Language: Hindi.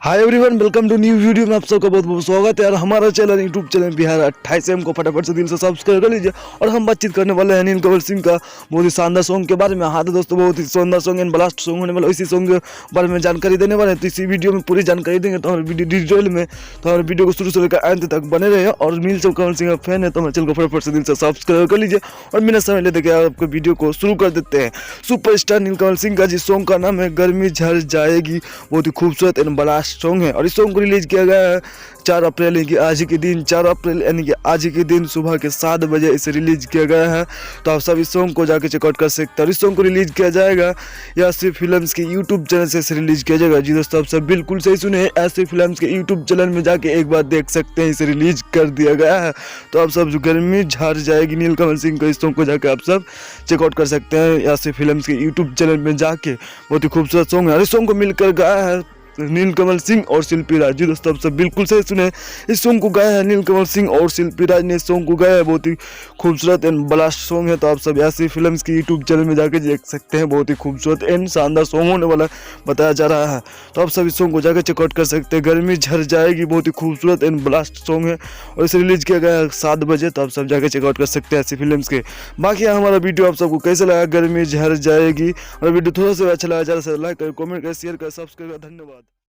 Hi everyone, welcome to new video में आप सबका बहुत बहुत स्वागत है। यार हमारा channel YouTube channel Bihar 28 M को फटाफट से दिल से सब्सक्राइब कर लीजिए। और हम बातचीत करने वाले हैं नीलकमल सिंह का बहुत ही शानदार सॉन्ग के बारे में। हाँ तो दोस्तों, बहुत ही शानदार सॉन्ग एंड ब्लास्ट सॉन्ग होने वाला, इसी सॉन्ग के बारे में जानकारी देने वाले हैं। तो इसी वीडियो में पूरी जानकारी देंगे, तो हमारे वीडियो डिटेल में, तो हमारे वीडियो को शुरू से लेकर अंत तक बने रहे। और नीलकमल सिंह का फैन है तो हमारे चैनल को फटाफट से दिल से सब्सक्राइब कर लीजिए। और बिना समय लेते के आपको वीडियो को शुरू कर देते हैं। सुपरस्टार नीलकमल सिंह का जिस सॉन्ग का नाम है गर्मी झड़ जाएगी, बहुत ही खूबसूरत एंड ब्लास्ट सॉन्ग है। और इस सॉन्ग को रिलीज किया गया है 4 अप्रैल यानी कि आज के दिन, 4 अप्रैल यानी कि आज के दिन सुबह के 7 बजे इसे रिलीज किया गया है। तो आप सब इस सॉन्ग को जाके चेकआउट कर सकते हैं। और इस सॉन्ग को रिलीज किया जाएगा यासी फिल्म्स के यूट्यूब चैनल से इसे रिलीज किया जाएगा। जी दोस्तों, आप सब बिल्कुल सही सुने, यासी फिल्म्स के यूट्यूब चैनल में जाके एक बार देख सकते हैं, इसे रिलीज कर दिया गया है। तो आप सब जो गर्मी झड़ जाएगी नीलकमल सिंह का, इस सॉन्ग को जाके आप सब चेकआउट कर सकते हैं यासी फिल्म्स के यूट्यूब चैनल में जाके। बहुत ही खूबसूरत सॉन्ग है। और इस सॉन्ग को मिलकर गाया है नीलकमल सिंह और शिल्पी राज। जी दोस्तों, आप सब बिल्कुल सही सुने, इस सॉन्ग को गाया है नीलकमल सिंह और शिल्पी राज ने। इस सॉन्ग को गाया है, बहुत ही खूबसूरत एंड ब्लास्ट सॉन्ग है। तो आप सब यासी फिल्म्स की यूट्यूब चैनल में जाकर देख सकते हैं। बहुत ही खूबसूरत एंड शानदार सॉन्ग होने वाला बताया जा रहा है। तो आप सब इस सॉन्ग को जाकर चेकआउट कर सकते हैं। गर्मी झड़ जाएगी, बहुत ही खूबसूरत एंड ब्लास्ट सॉन्ग है। और इसे रिलीज किया गया है 7 बजे। तो आप सब जाकर चेकआउट कर सकते हैं यासी फिल्म्स के। बाकी हमारा वीडियो आप सबको कैसे लगा, गर्मी झड़ जाएगी, और वीडियो थोड़ा सा अच्छा लगा, ज़्यादा से लाइक करें, कमेंट करें, शेयर करें, सब्सक्राइब करें। धन्यवाद।